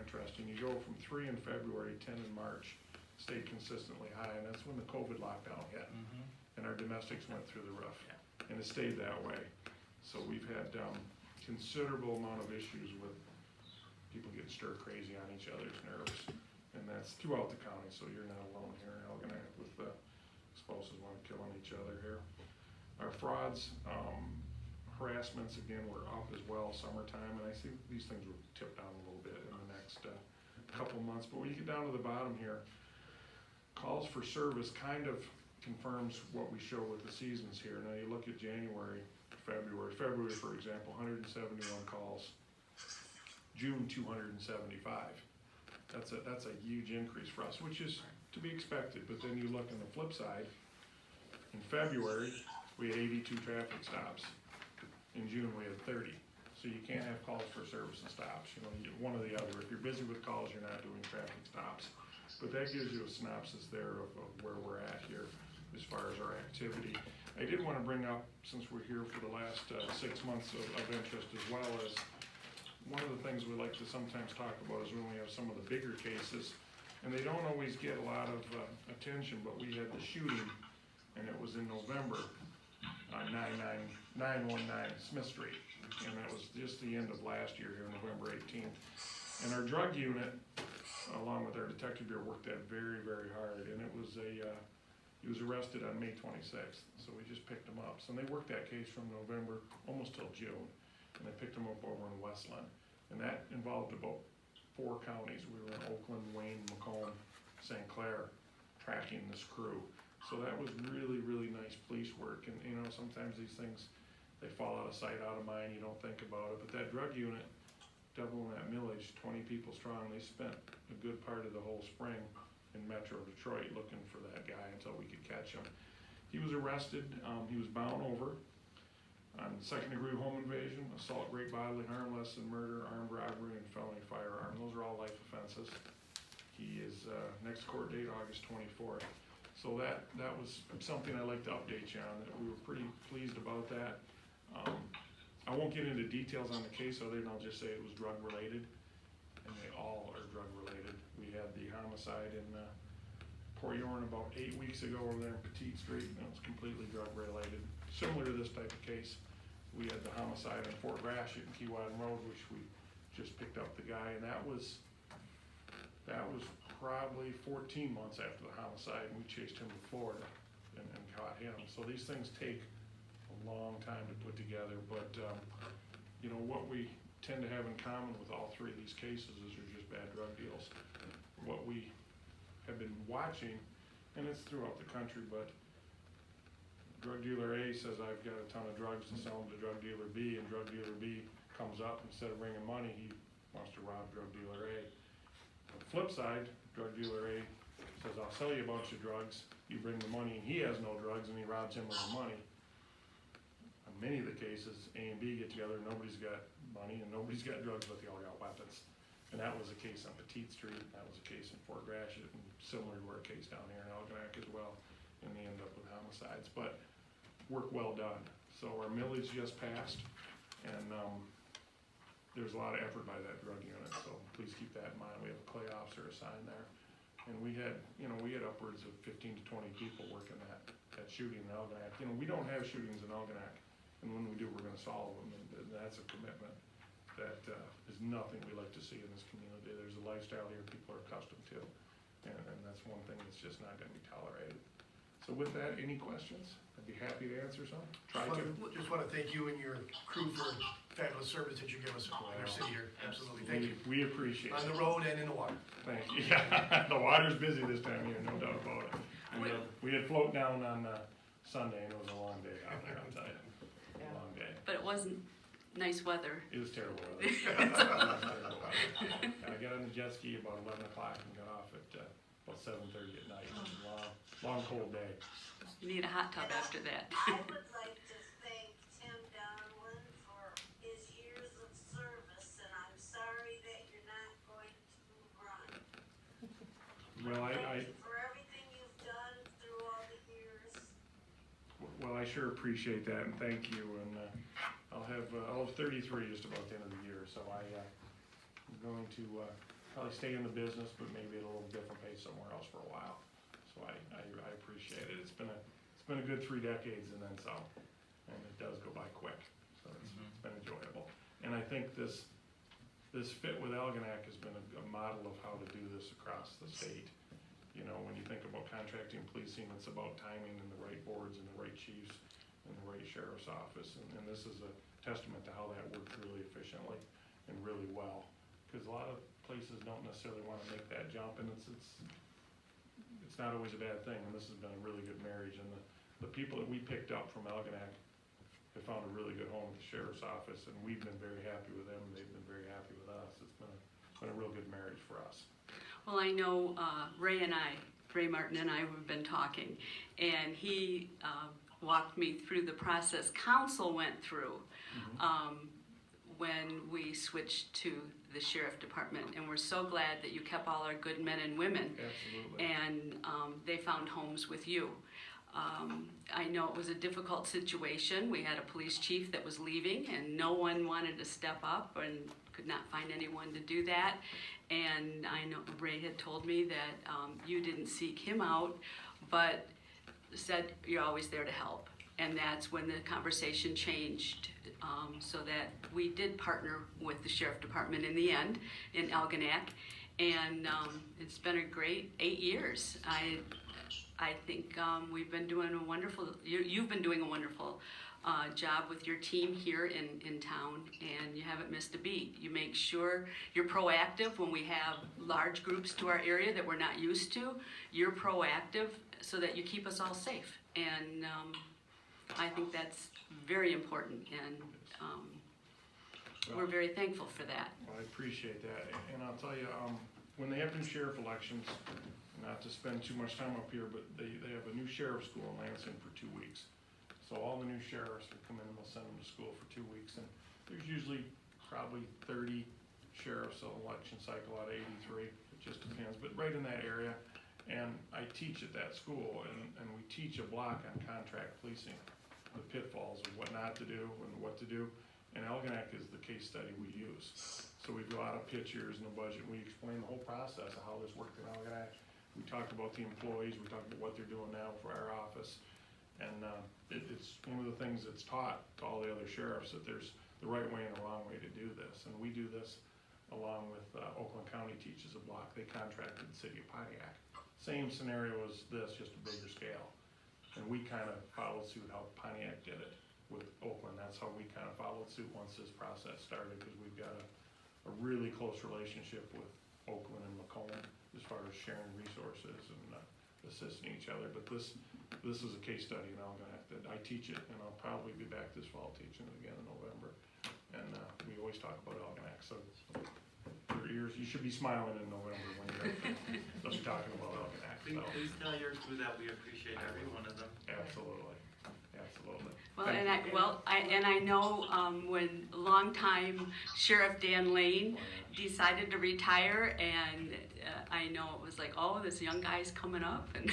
interesting. You go from 3 in February, 10 in March, stayed consistently high, and that's when the COVID lockdown hit. And our domestics went through the roof, and it stayed that way. So we've had considerable amount of issues with people getting stir crazy on each other's nerves, and that's throughout the county, so you're not alone here in Algonac with spouses want killing each other here. Our frauds, harassments again were up as well, summertime, and I think these things will tip down a little bit in the next couple months. But when you get down to the bottom here, calls for service kind of confirms what we show with the seasons here. Now you look at January, February, for example, 171 calls. June, 275. That's a huge increase for us, which is to be expected. But then you look on the flip side, in February, we had 82 traffic stops. In June, we had 30. So you can't have calls for service and stops, you know, one or the other. If you're busy with calls, you're not doing traffic stops. But that gives you a synopsis there of where we're at here as far as our activity. I did want to bring up, since we're here for the last 6 months of interest, as well as one of the things we like to sometimes talk about is when we have some of the bigger cases, and they don't always get a lot of attention, but we had the shooting, and it was in November on 919 Smith Street, and that was just the end of last year here, November 18th. And our drug unit, along with our detective bureau, worked that very, very hard, and it was he was arrested on May 26th, so we just picked him up. So they worked that case from November almost till June, and they picked him up over in Westland, and that involved about 4 counties. We were in Oakland, Wayne, Macomb, St. Clair, tracking this crew. So that was really, really nice police work, and you know, sometimes these things, they fall out of sight, out of mind, you don't think about it, but that drug unit, doubling that millage, 20 people strong, they spent a good part of the whole spring in Metro Detroit looking for that guy until we could catch him. He was arrested, he was bound over on second-degree home invasion, assault, great bodily harm, less than murder, armed robbery, and felony firearm. Those are all life offenses. He is, next court date, August 24th. So that was something I'd like to update you on, that we were pretty pleased about that. I won't get into details on the case other than I'll just say it was drug related, and they all are drug related. We had the homicide in Port Huron about 8 weeks ago over there in Petite Street, and it was completely drug related. Similar to this type of case, we had the homicide in Fort Gratiot and Keewatin Road, which we just picked up the guy, and that was probably 14 months after the homicide, and we chased him to Florida and caught him. So these things take a long time to put together, but you know, what we tend to have in common with all 3 of these cases is they're just bad drug deals. What we have been watching, and it's throughout the country, but drug dealer A says, I've got a ton of drugs to sell them to drug dealer B, and drug dealer B comes up, instead of bringing money, he wants to rob drug dealer A. On the flip side, drug dealer A says, I'll sell you a bunch of drugs, you bring the money, and he has no drugs, and he robs him with the money. In many of the cases, A and B get together, nobody's got money, and nobody's got drugs, but they all got weapons. And that was a case on Petite Street, that was a case in Fort Gratiot, and similar to our case down here in Algonac as well, and they end up with homicides, but work well done. So our millage just passed, and there's a lot of effort by that drug unit, so please keep that in mind. We have a clay officer assigned there, and we had upwards of 15 to 20 people working that shooting in Algonac. You know, we don't have shootings in Algonac, and when we do, we're gonna solve them, and that's a commitment that is nothing we like to see in this community. There's a lifestyle here people are accustomed to, and that's one thing that's just not gonna be tolerated. So with that, any questions? I'd be happy to answer some. Just want to thank you and your crew for fabulous service that you give us in our city here. Absolutely, thank you. We appreciate it. On the road and in the water. Thank you. Yeah, the water's busy this time of year, no doubt about it. And, we had float down on Sunday, and it was a long day out there, I'll tell you. A long day. But it wasn't nice weather. It was terrible weather. It was terrible weather. I got on the jet ski about 11 o'clock and got off at about 7:30 at night. It was a long cold day. You need a hot tub after that. I would like to thank Tim Donlin for his years of service, and I'm sorry that you're not going to run. Well, Thank you for everything you've done through all the years. Well, I sure appreciate that, and thank you. And I'll have 33 just about the end of the year, so I'm going to probably stay in the business, but maybe at a little different pace somewhere else for a while. So I appreciate it. It's been a good 3 decades and then some, and it does go by quick, so it's been enjoyable. And I think this fit with Algonac has been a model of how to do this across the state. You know, when you think about contracting policing, it's about timing and the right boards and the right chiefs and the right sheriff's office. And this is a testament to how that works really efficiently and really well. Because a lot of places don't necessarily want to make that jump, and it's not always a bad thing. And this has been a really good marriage. And the people that we picked up from Algonac have found a really good home at the sheriff's office, and we've been very happy with them. They've been very happy with us. It's been a real good marriage for us. Well, I know Ray Martin and I have been talking, and he walked me through the process council went through when we switched to the sheriff department, and we're so glad that you kept all our good men and women. Absolutely. And they found homes with you. I know it was a difficult situation. We had a police chief that was leaving, and no one wanted to step up and could not find anyone to do that. And I know Ray had told me that you didn't seek him out, but said you're always there to help. And that's when the conversation changed, so that we did partner with the sheriff department in the end, in Algonac. And it's been a great 8 years. I think we've been doing a wonderful, you've been doing a wonderful job with your team here in town, and you haven't missed a beat. You make sure you're proactive when we have large groups to our area that we're not used to. You're proactive so that you keep us all safe, and I think that's very important, and we're very thankful for that. Well, I appreciate that, and I'll tell you, when they have new sheriff elections, not to spend too much time up here, but they have a new sheriff school in Lansing for 2 weeks. So all the new sheriffs will come in and they'll send them to school for 2 weeks, and there's usually probably 30 sheriffs an election cycle out of 83, it just depends, but right in that area. And I teach at that school, and we teach a block on contract policing, the pitfalls of what not to do and what to do. And Algonac is the case study we use. So we've got a lot of pictures in the budget. We explain the whole process of how this worked in Algonac. We talked about the employees. We talked about what they're doing now for our office. And it's one of the things that's taught to all the other sheriffs, that there's the right way and the wrong way to do this. And we do this along with Oakland County teaches a block. They contracted the city of Pontiac. Same scenario as this, just a bigger scale. And we kind of followed suit how Pontiac did it with Oakland. That's how we kind of followed suit once this process started, because we've got a really close relationship with Oakland and Macomb as far as sharing resources and assisting each other. But this is a case study in Algonac that I teach it, and I'll probably be back this fall teaching it again in November. And we always talk about Algonac, so your ears, you should be smiling in November when you're talking about Algonac. So. Please tell your crew that we appreciate every one of them. Absolutely, absolutely. Well, and I know when longtime Sheriff Dan Lane decided to retire, and I know it was like, oh, this young guy's coming up, and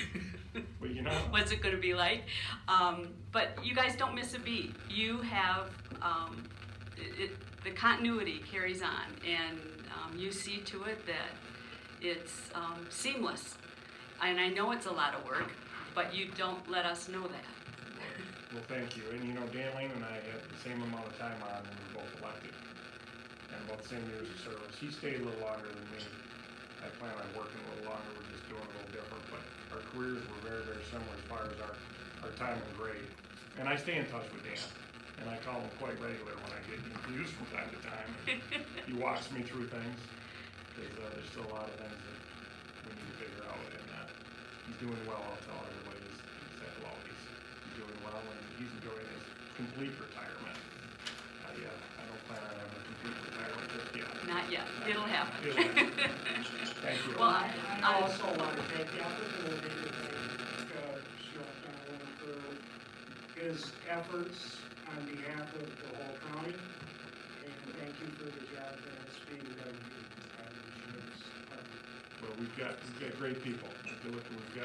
well, you know, what's it going to be like? But you guys don't miss a beat. You have the continuity carries on, and you see to it that it's seamless. And I know it's a lot of work, but you don't let us know that. Well, thank you. And you know, Dan Lane and I had the same amount of time on when we were both elected, and about the same years of service. He stayed a little longer than me. I plan on working a little longer. We're just doing a little different, but our careers were very, very similar as far as our time in grade. And I stay in touch with Dan, and I call him quite regular when I get confused from time to time. He walks me through things, because there's still a lot of things that we need to figure out, and he's doing well. I'll tell everybody he's said hello. He's doing well, and he's enjoying his complete retirement. I don't plan on having a complete retirement just yet. Not yet. It'll happen. Thank you. Well, I also want to take the opportunity to thank Sheriff Donlin for his efforts on behalf of the whole county, and thank you for the job that's being done here at the Sheriff's Department. Well, we've got great people.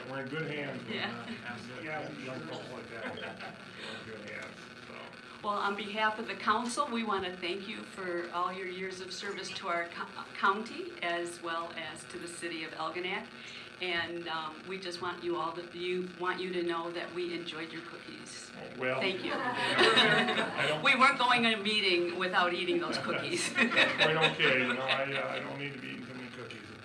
We're in good hands with Yeah. young folks like that. We're in good hands. So. Well, on behalf of the council, we want to thank you for all your years of service to our county as well as to the city of Algonac. And we just want you all to, want you to know that we enjoyed your cookies. Well, Thank you. I don't, We weren't going in a meeting without eating those cookies. quite okay, you know, I don't need to be eating too many cookies at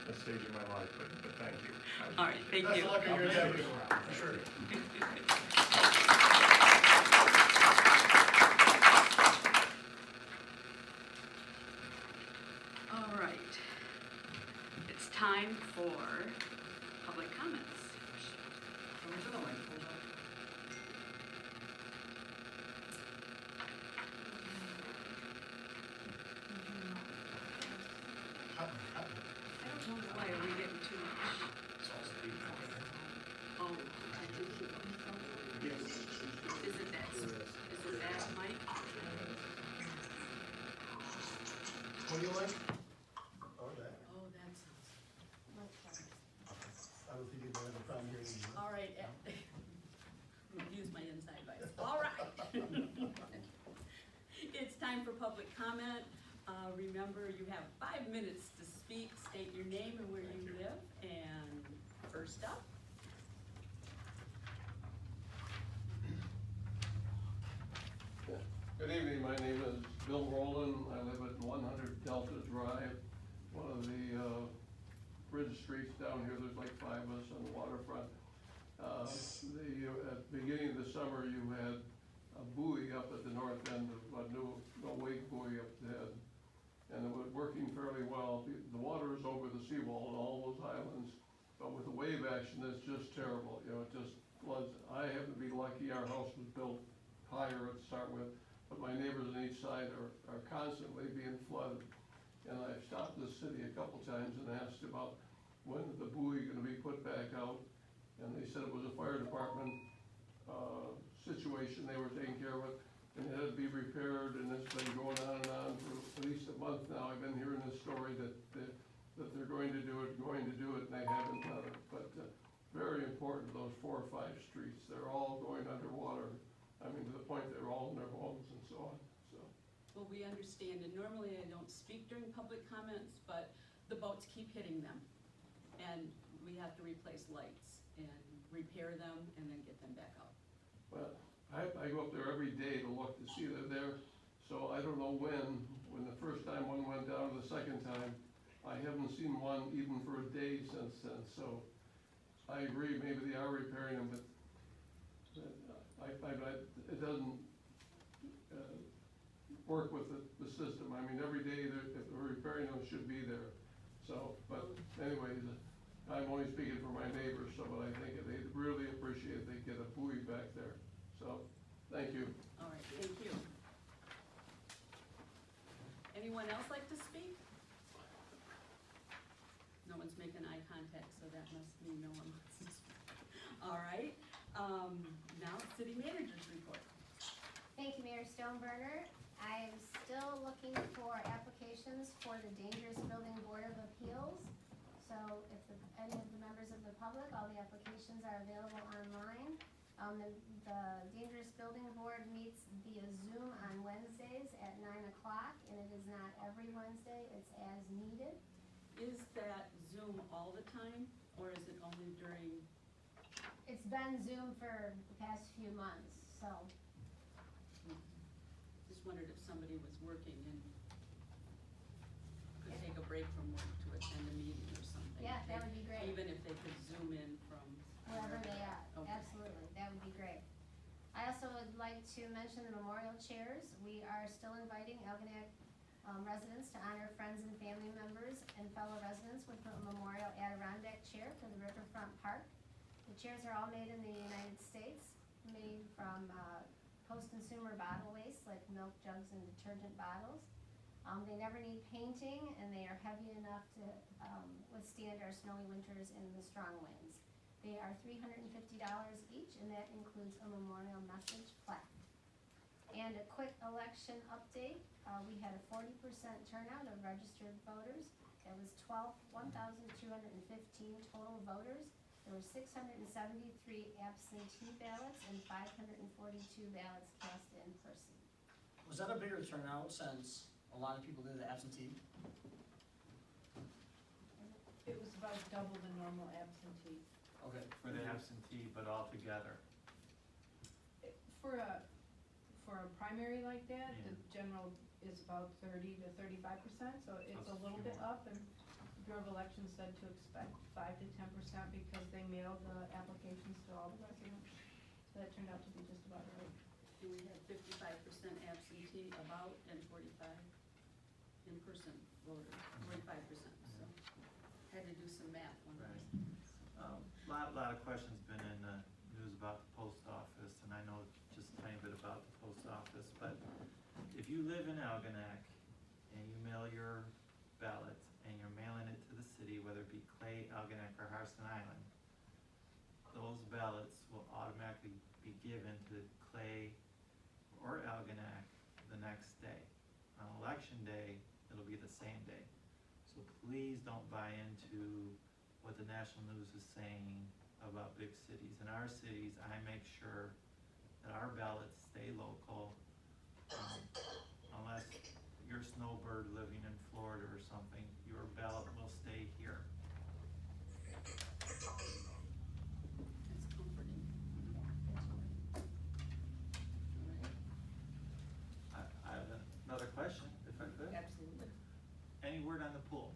this stage of my life, but thank you. All right, thank Best you. of luck in your endeavors, for sure. All right. It's time for public comments. Why are we getting too much? Oh, is it that, Mike? What do you like? Oh, that. Oh, that sounds. I don't think you're gonna have a problem hearing me. All right. Use my inside voice. All right. It's time for public comment. Remember, you have 5 minutes to speak. State your name and where you live. And first up. Good evening, my name is Bill Rowland, I live at 100 Delta Drive, one of the bridge streets down here, there's like 5 of us on the waterfront. At the beginning of the summer, you had a buoy up at the north end of a new wake buoy up ahead, and it was working fairly well. The water is over the seawall on all those islands, but with the wave action, it's just terrible, you know, it just floods. I happen to be lucky, our house was built higher to start with, but my neighbors on each side are constantly being flooded. And I've stopped the city a couple times and asked about when is the buoy gonna be put back out? And they said it was a fire department, situation, they were taking care of it, and it had to be repaired, and it's been going on and on for at least a month now. I've been hearing this story that they're going to do it, and they haven't done it. But, very important, those 4 or 5 streets, they're all going underwater. I mean, to the point they're all in their homes and so on, so. Well, we understand, and normally I don't speak during public comments, but the boats keep hitting them. And we have to replace lights and repair them and then get them back out. Well, I go up there every day to look to see they're there, so I don't know when the first time one went down, the second time, I haven't seen one even for a day since then, so I agree, maybe they are repairing them, but it doesn't, work with the system. I mean, every day if they're repairing them, it should be there, so, but anyways, I'm only speaking for my neighbors, so but I think they really appreciate they get a buoy back there, so, thank you. All right, thank you. Anyone else like to speak? No one's making eye contact, so that must mean no one wants to speak. All right, now city manager's report. Thank you, Mayor Stoneburner. I am still looking for applications for the Dangerous Building Board of Appeals. So if any of the members of the public, all the applications are available online. The Dangerous Building Board meets via Zoom on Wednesdays at 9 o'clock, and it is not every Wednesday, it's as needed. Is that Zoom all the time, or is it only during? It's been Zoom for the past few months, so. Just wondered if somebody was working and could take a break from work to attend a meeting or something. Yeah, that would be great. Even if they could Zoom in from. Wherever they are, Okay. absolutely, that would be great. I also would like to mention the memorial chairs. We are still inviting Algonac residents to honor friends and family members and fellow residents with a memorial Adirondack chair for the Riverfront Park. The chairs are all made in the United States, made from post-consumer bottle waste like milk jugs and detergent bottles. They never need painting, and they are heavy enough to withstand our snowy winters and the strong winds. They are $350 each, and that includes a memorial message plaque. And a quick election update, we had a 40% turnout of registered voters. That was 1,215 total voters. There were 673 absentee ballots and 542 ballots cast in person. Was that a bigger turnout since a lot of people did the absentee? It was about double the normal absentee. Okay. For the absentee, but all together. For a primary like that, the Yeah. general is about 30 to 35%, so it's a That's little few bit more. up, and the Bureau of Elections said to expect 5 to 10% because they mailed the applications to all the residents. So that turned out to be just about right. And we had 55% absentee about and 45 in-person voters, 45%, so had to do some math on Right. this. Lot of questions been in the news about the post office, and I know just a tiny bit about the post office, but if you live in Algonac and you mail your ballot and you're mailing it to the city, whether it be Clay, Algonac, or Harston Island, those ballots will automatically be given to Clay or Algonac the next day. On election day, it'll be the same day. So please don't buy into what the national news is saying about big cities. In our cities, I make sure that our ballots stay local, unless you're a snowbird living in Florida or something, your ballot will stay here. That's comforting. I have another question, if I could. Absolutely. Any word on the pool?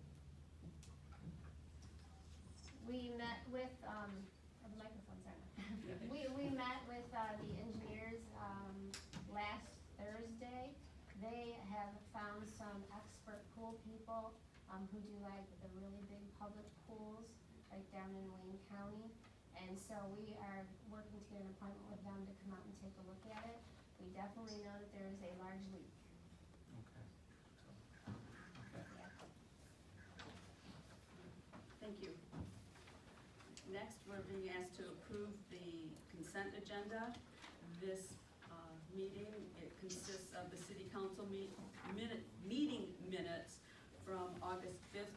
We met with, the microphones aren't on. We met with, the engineers, last Thursday. They have found some expert pool people, who do like the really big public pools, like down in Wayne County. And so we are working to get an appointment with them to come out and take a look at it. We definitely know that there is a large leak. Okay. Okay. Yeah. Thank you. Next, we're being asked to approve the consent agenda. This meeting, it consists of the city council meeting minutes from August 5th,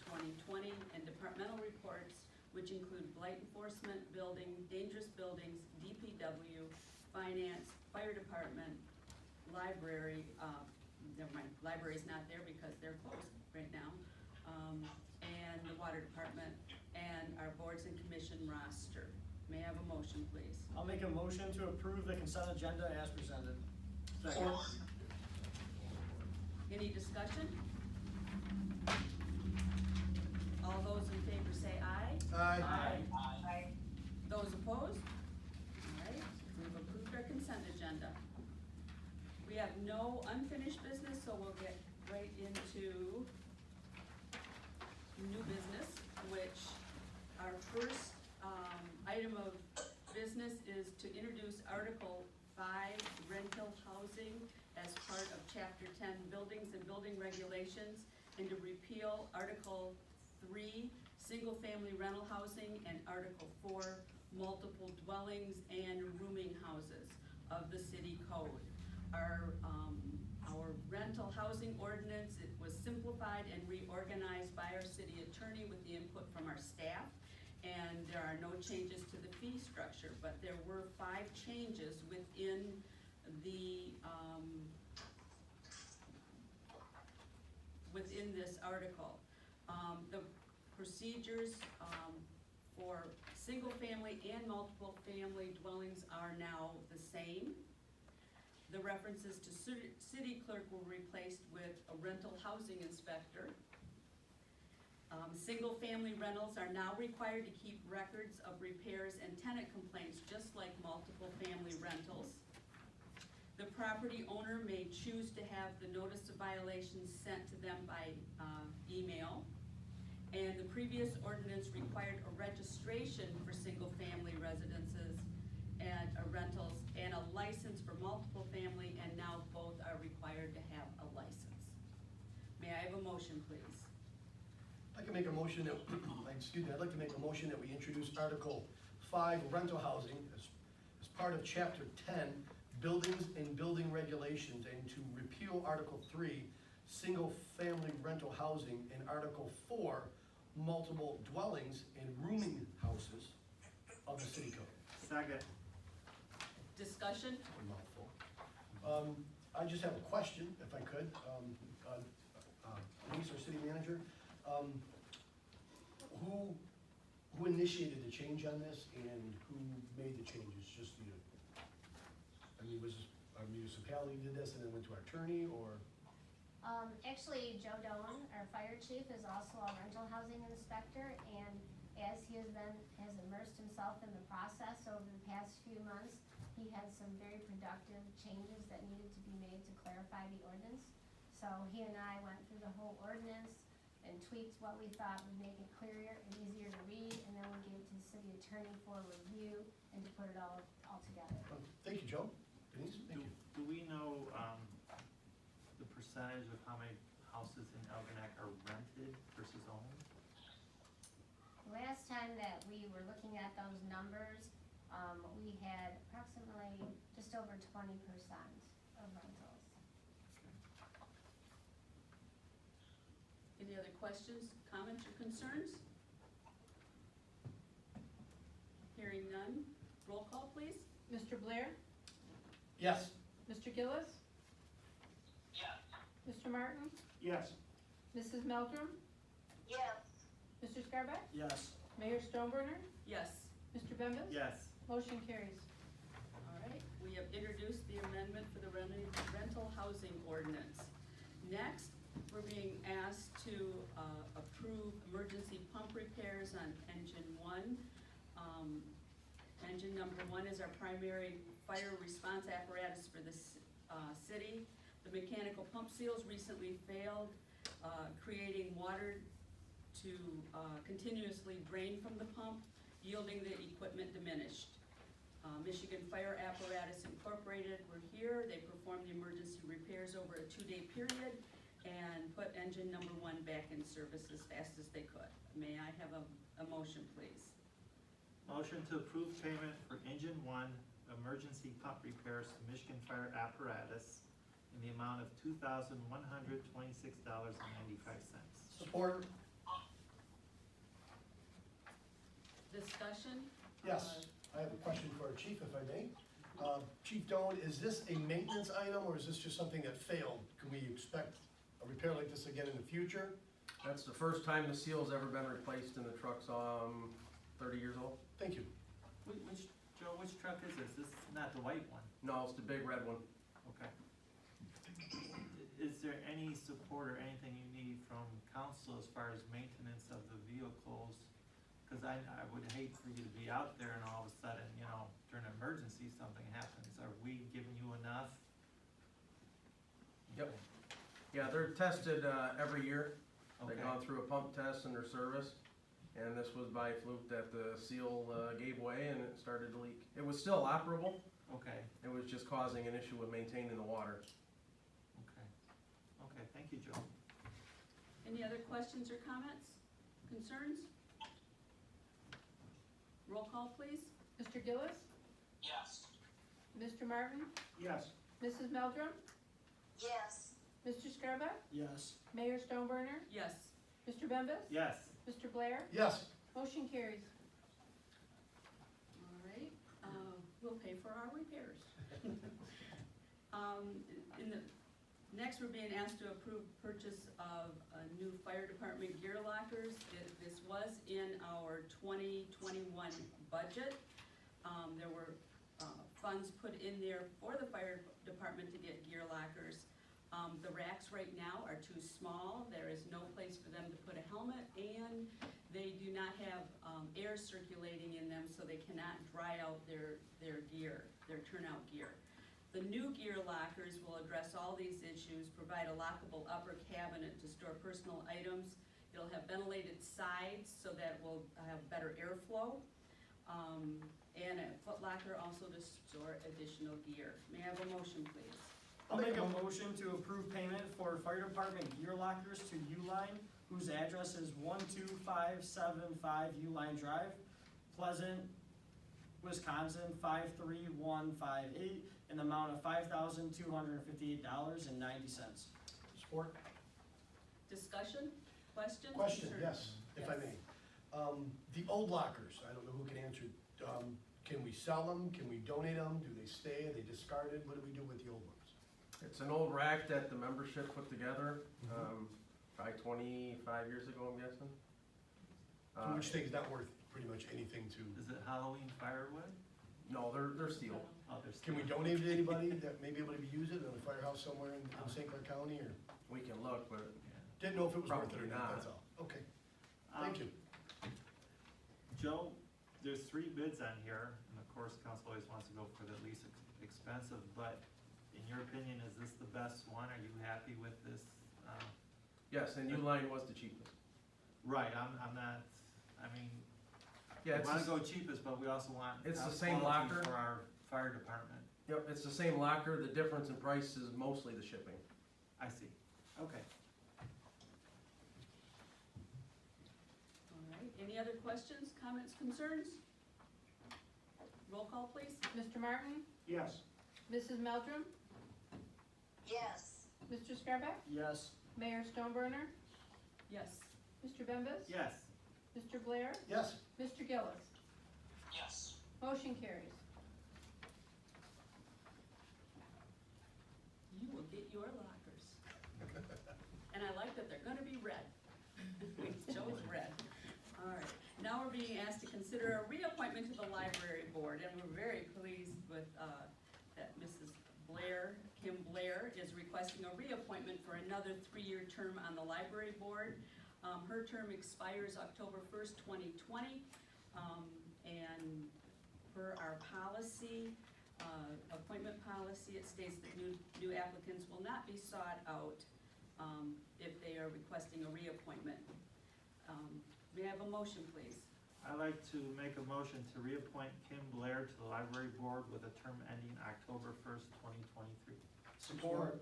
2020, and departmental reports, which include blight enforcement, building, dangerous buildings, DPW, finance, fire department, library, never mind, library's not there because they're closed right now, and the water department, and our boards and commission roster. May I have a motion, please? I'll make a motion to approve the consent agenda as presented. Any discussion? All those in favor say aye. Aye. Those opposed? All right, we've approved our consent agenda. We have no unfinished business, so we'll get right into new business, which our first item of business is to introduce Article 5, rental housing, as part of Chapter 10, buildings and building regulations, and to repeal Article 3, single-family rental housing, and Article 4, multiple dwellings and rooming houses of the city code. Our rental housing ordinance, it was simplified and reorganized by our city attorney with the input from our staff, and there are no changes to the fee structure, but there were 5 changes within within this article. The procedures for single-family and multiple-family dwellings are now the same. The references to city clerk were replaced with a rental housing inspector. Single-family rentals are now required to keep records of repairs and tenant complaints, just like multiple-family rentals. The property owner may choose to have the notice of violations sent to them by email. And the previous ordinance required a registration for single-family residences and rentals, and a license for multiple family, and now both are required to have a license. May I have a motion, please? I'd like to make a motion that, I'd like to make a motion that we introduce Article 5, rental housing, as part of Chapter 10, buildings and building regulations, and to repeal Article 3, single-family rental housing, and Article 4, multiple dwellings and rooming houses of the city code. Second. Discussion? A mouthful. I just have a question, if I could, police or city manager. Who initiated the change on this and who made the changes? Just you? I mean, was our municipality did this and then went to our attorney, or? Actually, Joe Doan, our fire chief, is also a rental housing inspector, and as he has immersed himself in the process over the past few months, he had some very productive changes that needed to be made to clarify the ordinance. So he and I went through the whole ordinance and tweaked what we thought would make it clearer and easier to read, and then we gave it to the city attorney for review and to put it all together. Thank you, Joe. Denise, thank you. Do we know, the percentage of how many houses in Algonac are rented versus owned? Last time that we were looking at those numbers, we had approximately just over 20% of rentals. Any other questions, comments, or concerns? Hearing none, roll call, please. Mr. Blair? Yes. Mr. Gillis? Yes. Mr. Martin? Yes. Mrs. Meldrum? Yes. Mr. Scarback? Yes. Mayor Stoneburner? Yes. Mr. Bembas? Yes. Motion carries. All right, we have introduced the amendment for the rental housing ordinance. Next, we're being asked to approve emergency pump repairs on engine one. Engine number one is our primary fire response apparatus for the city. The mechanical pump seals recently failed, creating water to continuously drain from the pump, yielding the equipment diminished. Michigan Fire Apparatus Incorporated were here. They performed the emergency repairs over a 2-day period and put engine number one back in service as fast as they could. May I have a motion, please? Motion to approve payment for engine one emergency pump repairs to Michigan Fire Apparatus in the amount of $2,126.95. Support? Discussion? Yes. I have a question for our chief, if I may. Chief Doan, is this a maintenance item or is this just something that failed? Can we expect a repair like this again in the future? That's the first time the seal's ever been replaced in the truck's 30 years old. Thank you. Joe, which truck is this? This is not the white one. No, it's the big red one. Okay. Is there any support or anything you need from council as far as maintenance of the vehicles? Cause I would hate for you to be out there and all of a sudden, you know, during an emergency, something happens. Are we giving you enough? Yep. Yeah, they're tested every year. Okay. They've gone through a pump test and they're serviced. And this was by fluke that the seal gave way and it started to leak. It was still operable. Okay, It was just causing an issue with maintaining the water. okay. Okay, thank you, Joe. Any other questions or comments, concerns? Roll call, please. Mr. Gillis? Yes. Mr. Martin? Yes. Mrs. Meldrum? Yes. Mr. Scarback? Yes. Mayor Stoneburner? Yes. Mr. Bembas? Yes. Mr. Blair? Yes. Motion carries. All right, we'll pay for our repairs. Next, we're being asked to approve purchase of new fire department gear lockers. This was in our 2021 budget. There were funds put in there for the fire department to get gear lockers. The racks right now are too small. There is no place for them to put a helmet, and they do not have air circulating in them, so they cannot dry out their gear, their turnout gear. The new gear lockers will address all these issues, provide a lockable upper cabinet to store personal items. It'll have ventilated sides so that will have better airflow, and a foot locker also to store additional gear. May I have a motion, please? I'll make a motion to approve payment for fire department gear lockers to Uline, whose address is 12575 Uline Drive, Pleasant, Wisconsin 53158, in the amount of $5,258.90. Support? Discussion, questions? Question, concerns? yes. if I Yes. may. The old lockers, I don't know who can answer, can we sell them, can we donate them, do they stay, are they discarded, what do we do with the old ones? It's an old rack that the membership put together, probably 25 years ago, I'm guessing. Which thing's not worth pretty much anything to, Is it Halloween firewood? No, they're steel. Oh, there's. can we donate it to anybody that may be able to use it in a firehouse somewhere in St. Clair County, or? We can look, but Didn't know if it was worth it or Probably not, not. that's all, okay, thank you. Joe, there's 3 bids on here, and of course, council always wants to go for the least expensive, but in your opinion, is this the best one? Are you happy with this? yes, and Uline was the cheapest. Right, I'm not, I mean, Yeah, we it's, wanna the- go cheapest, but we also want. It's the top same quality locker. For our fire department. yep, it's the same locker. The difference in price is mostly the shipping. I see, okay. All right, any other questions, comments, concerns? Roll call, please. Mr. Martin? Yes. Mrs. Meldrum? Yes. Mr. Scarback? Yes. Mayor Stoneburner? Yes. Mr. Bembas? Yes, Mr. Blair? Yes, Mr. Gillis? Yes. Motion carries. You will get your lockers. And I like that they're gonna be red. We chose red. All right, now we're being asked to consider a reappointment to the library board, and we're very pleased with, that Mrs. Blair, Kim Blair, is requesting a reappointment for another 3-year term on the library board. Her term expires October 1st, 2020, and per our policy, appointment policy, it states that new applicants will not be sought out if they are requesting a reappointment. May I have a motion, please? I'd like to make a motion to reappoint Kim Blair to the library board with a term ending October 1st, 2023. support.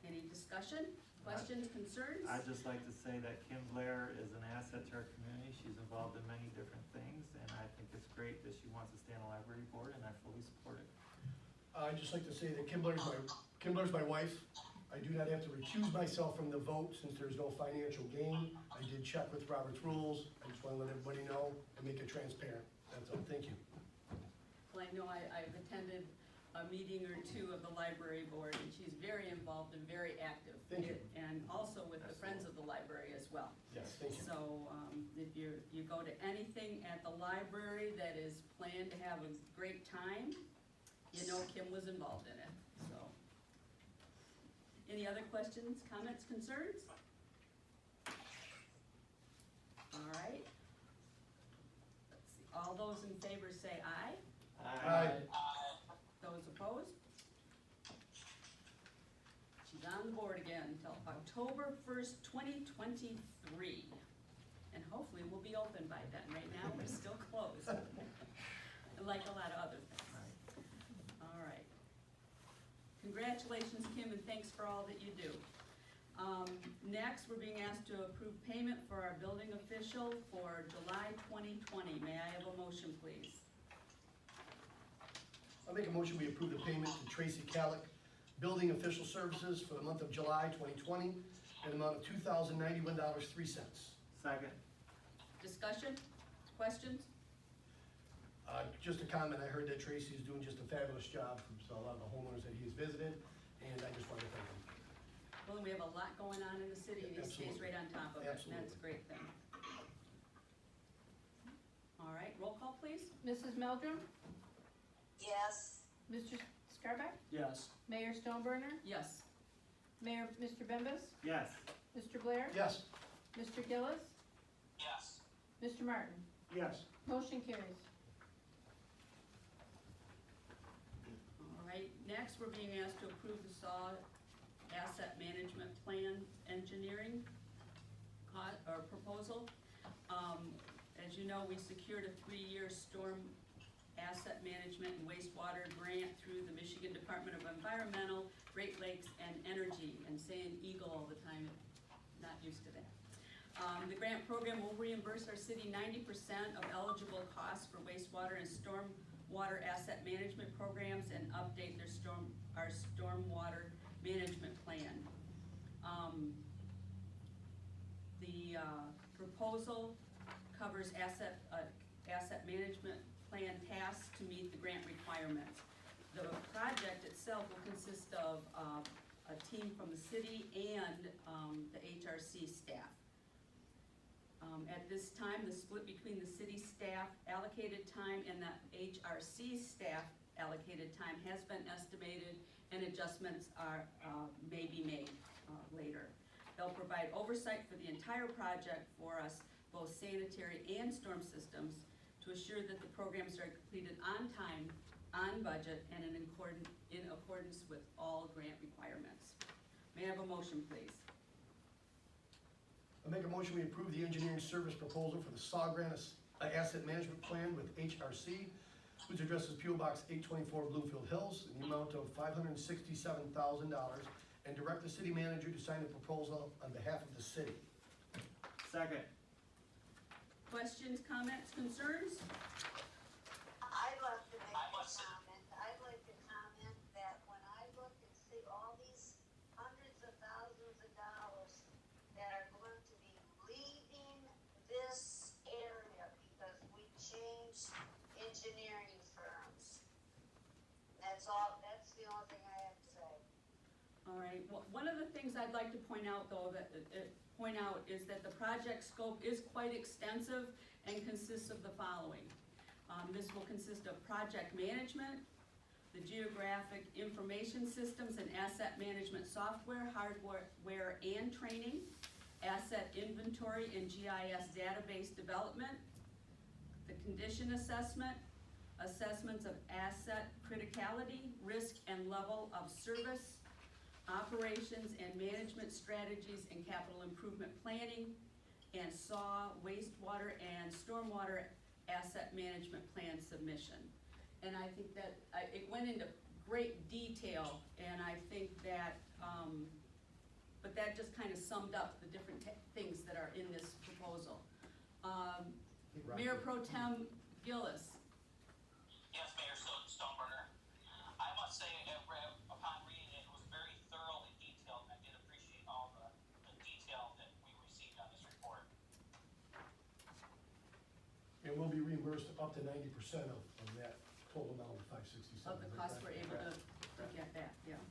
Any discussion, questions, concerns? I'd just like to say that Kim Blair is an asset to our community. She's involved in many different things, and I think it's great that she wants to stay on the library board, and I fully support it. I'd just like to say that Kim Blair's my wife. I do not have to recuse myself from the vote since there's no financial gain. I did check with Robert's rules. I just want to let everybody know and make it transparent. That's all, thank you. Well, I know I've attended a meeting or two of the library board, and she's very involved and very active. Thank you. And also with the Friends of the Library as well. Yes, thank you. So, if you go to anything at the library that is planned to have a great time, you know Kim was involved in it, so. Any other questions, comments, concerns? All right. Let's see, all those in favor say aye. Aye. Those opposed? She's on the board again until October 1st, 2023. And hopefully we'll be open by then. Right now, we're still closed. Like a lot of other things. All right. Congratulations, Kim, and thanks for all that you do. Next, we're being asked to approve payment for our building official for July 2020. May I have a motion, please? I'll make a motion, we approve the payment to Tracy Calick, Building Official Services for the month of July 2020, an amount of $2,091.03. Second. Discussion? Questions? Just a comment, I heard that Tracy is doing just a fabulous job for a lot of the homeowners that he has visited, and I just wanted to thank him. Well, we have a lot going on in the city, and he stays Absolutely. right on top of it, and that's a Absolutely. great thing. All right, roll call, please. Mrs. Meldrum? Yes. Mr. Scarback? Yes. Mayor Stoneburner? Yes. Mayor, Mr. Bembas? Yes. Mr. Blair? Yes, Mr. Gillis? Yes. Mr. Martin? Yes. Motion carries. All right, next, we're being asked to approve the SAW Asset Management Plan Engineering proposal. As you know, we secured a 3-year storm asset management and wastewater grant through the Michigan Department of Environmental, Great Lakes, and Energy, and saying Eagle all the time, not used to that. The grant program will reimburse our city 90% of eligible costs for wastewater and stormwater asset management programs and update our stormwater management plan. The proposal covers asset management plan tasks to meet the grant requirements. The project itself will consist of a team from the city and the HRC staff. At this time, the split between the city staff allocated time and the HRC staff allocated time has been estimated, and adjustments may be made later. They'll provide oversight for the entire project for us, both sanitary and storm systems, to assure that the programs are completed on time, on budget, and in accordance with all grant requirements. May I have a motion, please? I make a motion, we approve the engineering service proposal for the SAW Grant Asset Management Plan with HRC, which addresses P.O. Box 824 Bloomfield Hills, in the amount of $567,000, and direct the city manager to sign the proposal on behalf of the city. Second. Questions, comments, concerns? I'd love to make a comment. I'd like to comment that when I look and see all these hundreds of thousands of dollars that are going to be leaving this area because we changed engineering firms. That's all, that's the only thing I have to say. All right, well, one of the things I'd like to point out, though, is that the project scope is quite extensive and consists of the following. This will consist of project management, the geographic information systems and asset management software, hardware and training, asset inventory and GIS database development, the condition assessment, assessments of asset criticality, risk and level of service, operations and management strategies and capital improvement planning, and SAW wastewater and stormwater asset management plan submission. And I think that it went into great detail, and I think that, but that just kind of summed up the different things that are in this proposal. Mayor Pro Tem Gillis. Yes, Mayor Stoneburner. I must say, upon reading it, it was very thorough and detailed, and I did appreciate all the detail that we received on this report. And we'll be reimbursed up to 90% of that total amount of $567,000. Of the cost we're able to get back, yeah.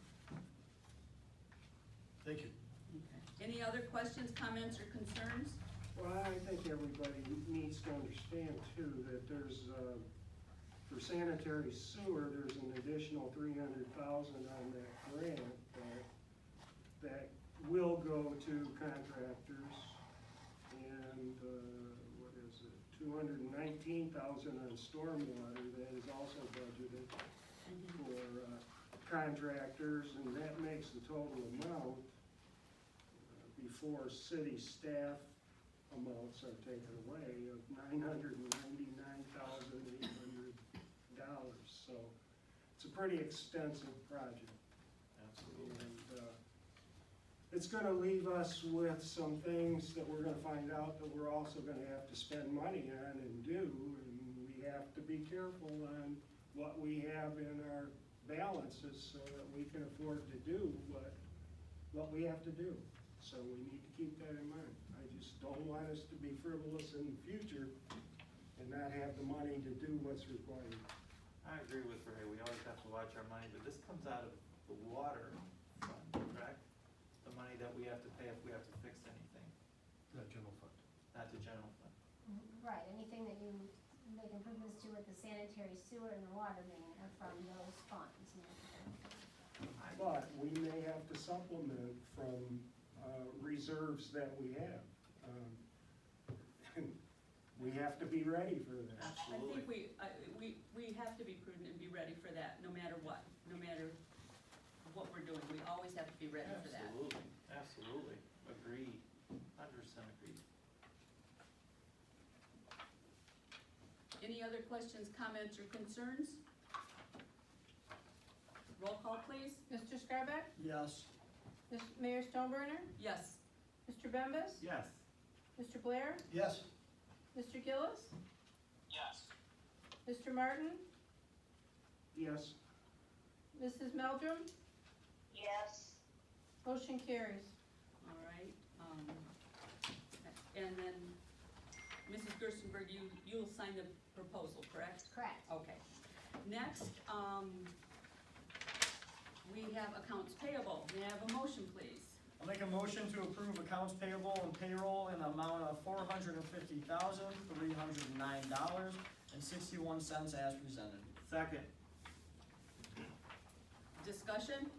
Thank you. Okay. Any other questions, comments, or concerns? Well, I think everybody needs to understand too, that there's, for sanitary sewer, there's an additional $300,000 on that grant that will go to contractors. And, what is it, $219,000 on stormwater that is also budgeted for, contractors, and that makes the total amount, before city staff amounts are taken away, of $999,800. So it's a pretty extensive project. Absolutely. And it's gonna leave us with some things that we're gonna find out that we're also gonna have to spend money on and do. And we have to be careful on what we have in our balances so that we can afford to do what we have to do. So we need to keep that in mind. I just don't want us to be frivolous in the future and not have the money to do what's required. I agree with Ray, we always have to watch our money, but this comes out of the water fund, correct? The money that we have to pay if we have to fix anything, Not general fund. not the general fund. Right, anything that you make improvements to with the sanitary sewer and the water main are from those funds. But we may have to supplement from reserves that we have. We have to be ready for that. I think we have to be prudent and be ready for that, no matter what, no matter what we're doing, we always have to be ready for that. Absolutely, absolutely, agreed, 100% agreed. Any other questions, comments, or concerns? Roll call, please. Mr. Scarback? Yes. Mayor Stoneburner? Yes. Mr. Bembas? Yes. Mr. Blair? Yes. Mr. Gillis? Yes. Mr. Martin? Yes, Mrs. Meldrum? Yes, Motion carries. All right, and then Mrs. Gerstenberg, you'll sign the proposal, correct? Correct. Okay. Next, we have accounts payable. May I have a motion, please? I'll make a motion to approve accounts payable and payroll in the amount of $450,309.61 as presented. Second. Discussion?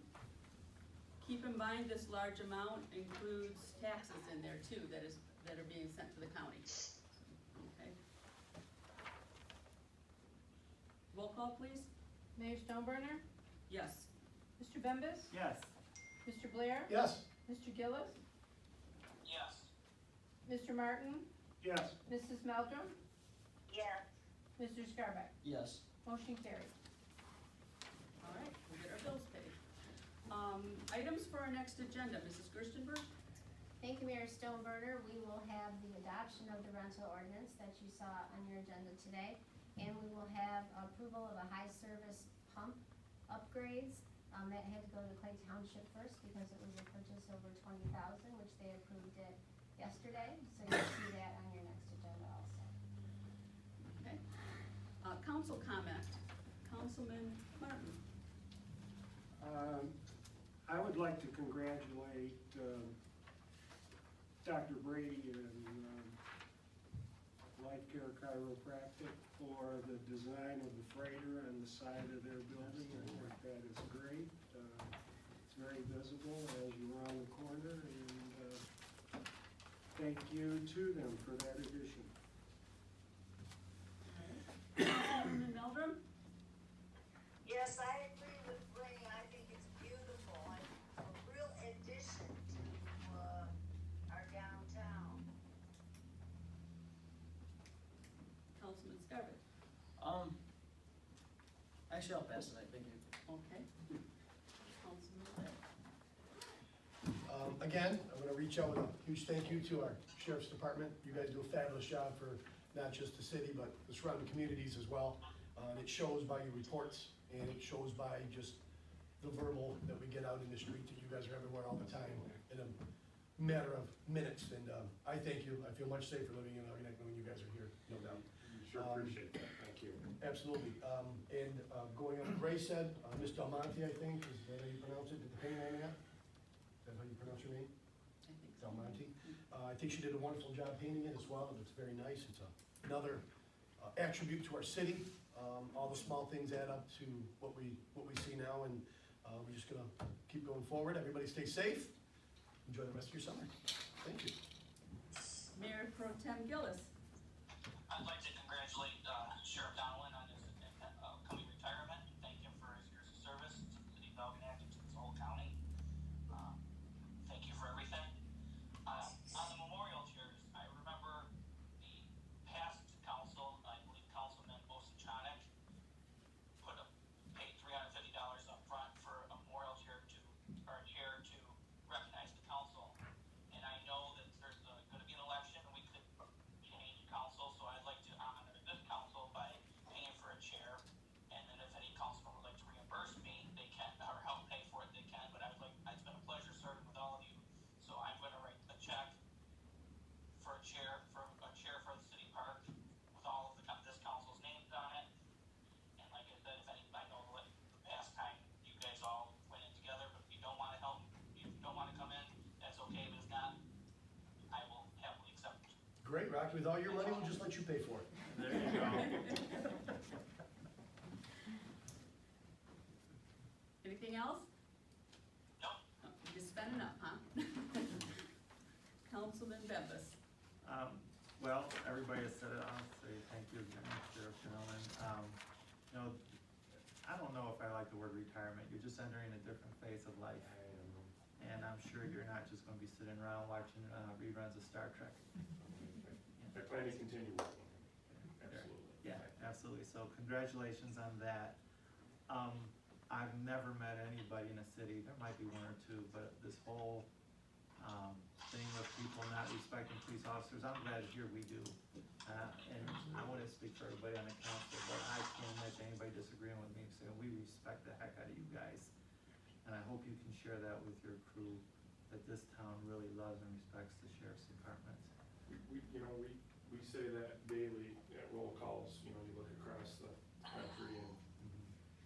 Keep in mind, this large amount includes taxes in there too, that are being sent to the county. Okay. Roll call, please? Mayor Stoneburner, Yes. Mr. Bembas, Yes. Mr. Blair, Yes, Mr. Gillis, Yes. Mr. Martin, Yes. Mrs. Meldrum, yes, Mr. Scarback. Yes. Motion carried. All right, we'll get our bills paid. Items for our next agenda, Mrs. Gerstenberg? Thank you, Mayor Stoneburner. We will have the adoption of the rental ordinance that you saw on your agenda today. And we will have approval of a high service pump upgrades. That had to go to Clay Township first because it was a purchase over $20,000, which they approved it yesterday. So you'll see that on your next agenda also. Okay. Council comment. Councilman Martin. I would like to congratulate Dr. Brady and Life Care Chiropractic for the design of the freighter on the side of their building. I think that is great. It's very visible as you round the corner, and thank you to them for that addition. Councilwoman Meldrum? yes, I agree with Ray, I think it's beautiful and a real addition to, our downtown. Councilman Scarback? Actually, I'll pass tonight, thank you. Okay. Councilman Blair? again, I'm gonna reach out with a huge thank you to our sheriff's department. You guys do a fabulous job for not just the city, but the surrounding communities as well. And it shows by your reports, and it shows by just the verbal that we get out in the street, that you guys are everywhere all the time in a matter of minutes. And I thank you. I feel much safer living in Algonac knowing you guys are here, no doubt. Sure appreciate that, thank you. Absolutely. And going on what Ray said, Ms. Del Monte, I think, is that how you pronounce it? Did the painting on that? Is that how you pronounce your name? I think so. Del Monte. I think she did a wonderful job painting it as well. It looks very nice. It's another attribute to our city. All the small things add up to what we see now, and we're just gonna keep going forward. Everybody stay safe. Enjoy the rest of your summer. Thank you. Mayor Pro Tem Gillis? I'd like to congratulate Sheriff Donlin on his upcoming retirement. Thank him for his years of service to the city of Algonac and to this whole county. Thank you for everything. On the memorial chairs, I remember the past council, I believe Councilman Osenchonic paid $350 up front for a memorial chair or a chair to recognize the council. And I know that there's gonna be an election, and we could change council, so I'd like to honor this council by paying for a chair. And then if any councilman would like to reimburse me, they can, or help pay for it, they can, but it's been a pleasure serving with all of you. So I'm gonna write a check for a chair for the city park with all of this council's names on it. And like I said, if I know the past time you guys all went in together, but if you don't wanna help, if you don't wanna come in, that's okay, but if not, I will happily accept it. Great, Rocky. With all your money, we'll just let you pay for it. There you go. Anything else? No, You spent enough, huh? Councilman Bembas? Well, everybody has said it, I'll say thank you again, Sheriff Donlin. I don't know if I like the word retirement, you're just entering a different phase of life. And I'm sure you're not just gonna be sitting around watching reruns of Star Trek. I plan to continue working, absolutely. Yeah, absolutely, so congratulations on that. I've never met anybody in a city, there might be one or two, but this whole, thing with people not respecting police officers, I'm glad here we do. And I wouldn't speak for everybody on the council, but I can't imagine anybody disagreeing with me, saying we respect the heck out of you guys. And I hope you can share that with your crew, that this town really loves and respects the sheriff's department. We say that daily at roll calls, you know, you look across the country and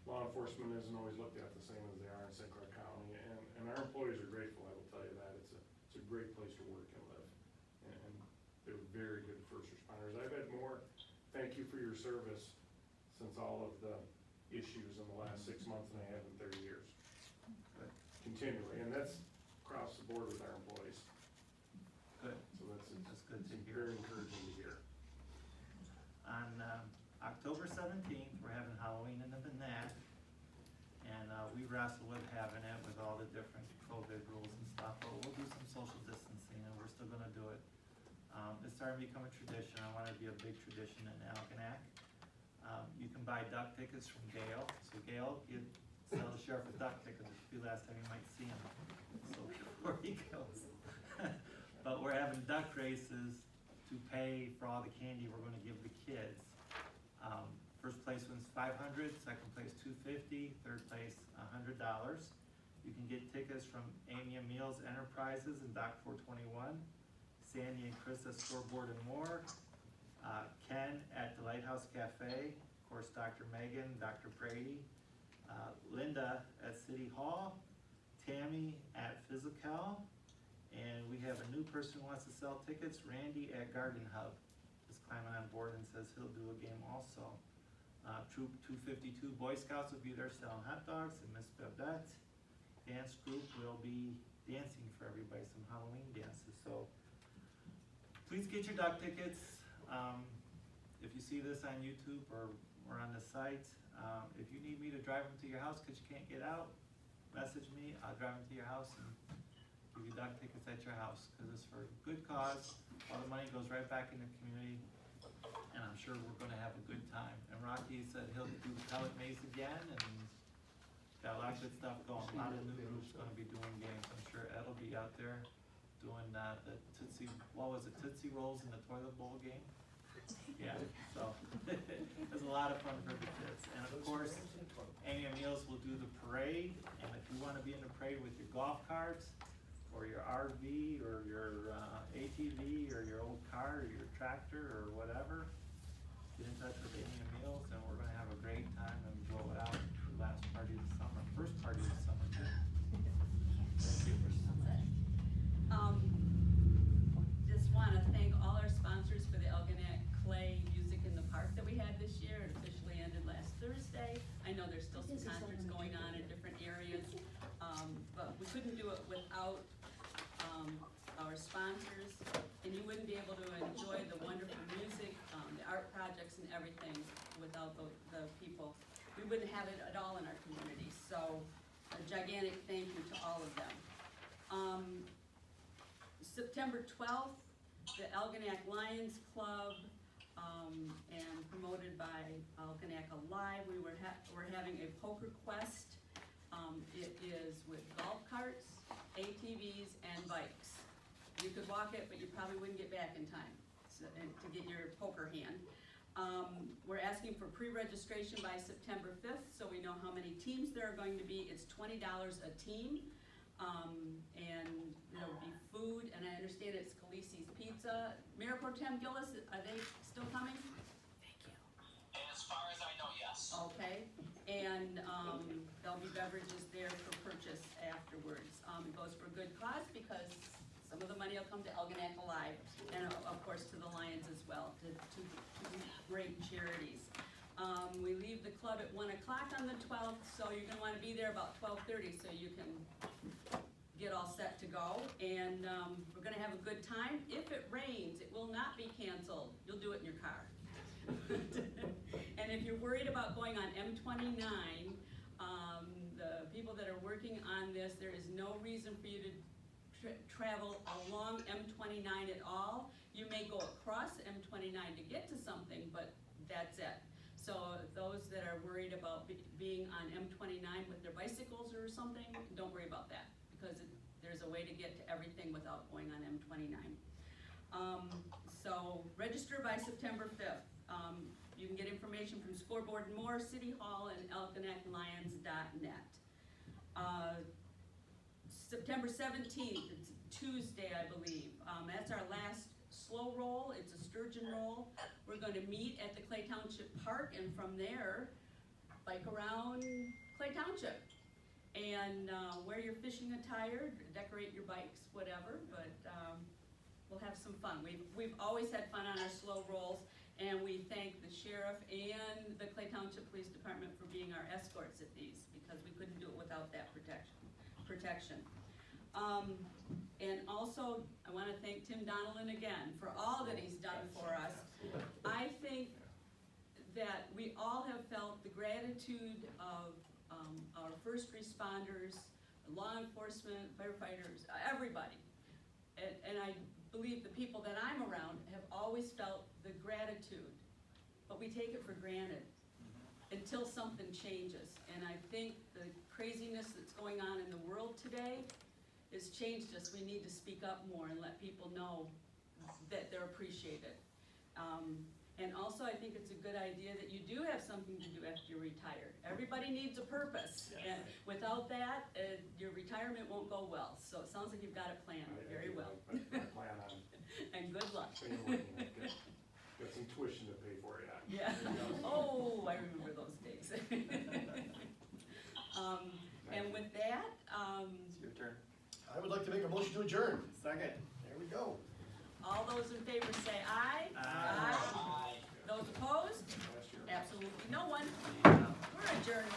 law enforcement isn't always looked at the same as they are in St. Clair County, and our employees are grateful, I will tell you that. It's a great place to work and live, and they're very good first responders. I've had more thank you for your service since all of the issues in the last 6 months than I have in 30 years. Continually, and that's across the board with our employees. Good. So That's good to hear. very encouraging to hear. On October 17th, we're having Halloween in the Banat, and we wrestle with having it with all the different COVID rules and stuff, but we'll do some social distancing, and we're still gonna do it. It's starting to become a tradition. I want it to be a big tradition in Algonac. You can buy duck tickets from Gail, so Gail, you sell the sheriff a duck ticket, this will be the last time you might see him, so before he goes. But we're having duck races to pay for all the candy we're gonna give the kids. First place wins $500, second place $250, third place $100. You can get tickets from Amy and Meals Enterprises and Dock 421, Sandy and Chris at Scoreboard and More, Ken at the Lighthouse Cafe, of course Dr. Megan, Dr. Brady, Linda at City Hall, Tammy at Physical, and we have a new person who wants to sell tickets, Randy at Garden Hub is climbing on board and says he'll do a game also. Troop 252 Boy Scouts will be there selling hot dogs, and Miss Babette dance group will be dancing for everybody, some Halloween dances. So please get your duck tickets. If you see this on YouTube or on the site, if you need me to drive them to your house because you can't get out, message me. I'll drive them to your house and give you duck tickets at your house, because it's for a good cause. All the money goes right back in the community, and I'm sure we're gonna have a good time. And Rocky said he'll do the pellet maze again, and got a lot of good stuff going. A lot of new groups gonna be doing games. I'm sure Ed will be out there doing the Tootsie, what was it, Tootsie Rolls in the toilet bowl game? Yeah, so it was a lot of fun for the kids. And of course, Amy and Meals will do the parade, and if you wanna be in the parade with your golf carts, or your RV, or your ATV, or your old car, or your tractor, or whatever, get in touch with Amy and Meals, and we're gonna have a great time and blow it out for the last party of the summer, first party of the summer too. Thank you. Just wanna thank all our sponsors for the Algonac Clay Music in the Park that we had this year. It officially ended last Thursday. I know there's still some concerts going on in different areas, but we couldn't do it without our sponsors, and you wouldn't be able to enjoy the wonderful music, the art projects and everything without the people. We wouldn't have it at all in our community, so a gigantic thank you to all of them. September 12th, the Algonac Lions Club, and promoted by Algonac Alive, we're having a poker quest. It is with golf carts, ATVs, and bikes. You could walk it, but you probably wouldn't get back in time to get your poker hand. We're asking for pre-registration by September 5th, so we know how many teams there are going to be. It's $20 a team, and there'll be food, and I understand it's Khaleesi's Pizza. Mayor Pro Tem Gillis, are they still coming? And as far as I know, yes. Okay, and there'll be beverages there for purchase afterwards. It goes for a good cause because some of the money will come to Algonac Alive, and of course to the Lions as well, to great charities. We leave the club at 1 o'clock on the 12th, so you're gonna wanna be there about 12:30 so you can get all set to go. And we're gonna have a good time. If it rains, it will not be canceled. You'll do it in your car. And if you're worried about going on M29, the people that are working on this, there is no reason for you to travel along M29 at all. You may go across M29 to get to something, but that's it. So those that are worried about being on M29 with their bicycles or something, don't worry about that, because there's a way to get to everything without going on M29. So register by September 5th. You can get information from Scoreboard and More, City Hall, and algonaclions.net. September 17th, it's Tuesday, I believe. That's our last slow roll roll, it's a sturgeon roll. We're gonna meet at the Clay Township Park, and from there, bike around Clay Township. And, wear your fishing attire, decorate your bikes, whatever, but, we'll have some fun. We've always had fun on our slow rolls, and we thank the sheriff and the Clay Township Police Department for being our escorts at these, because we couldn't do it without that protection. And also, I wanna thank Tim Donnellan again for all that he's done for us. I think that we all have felt the gratitude of, our first responders, law enforcement, firefighters, everybody. And I believe the people that I'm around have always felt the gratitude, but we take it for granted until something changes. And I think the craziness that's going on in the world today has changed us. We need to speak up more and let people know that they're appreciated. And also, I think it's a good idea that you do have something to do after you're retired. Everybody needs a purpose, and without that, your retirement won't go well. So it sounds like you've got it planned very well. I plan on And good luck. staying working, got some tuition to pay for yet. Yeah. Oh, I remember those days. And with that, It's your turn. I would like to make a motion to adjourn. Second. There we go. all those in favor say aye. Aye. Those opposed? Last year. Absolutely no one. We're adjourned.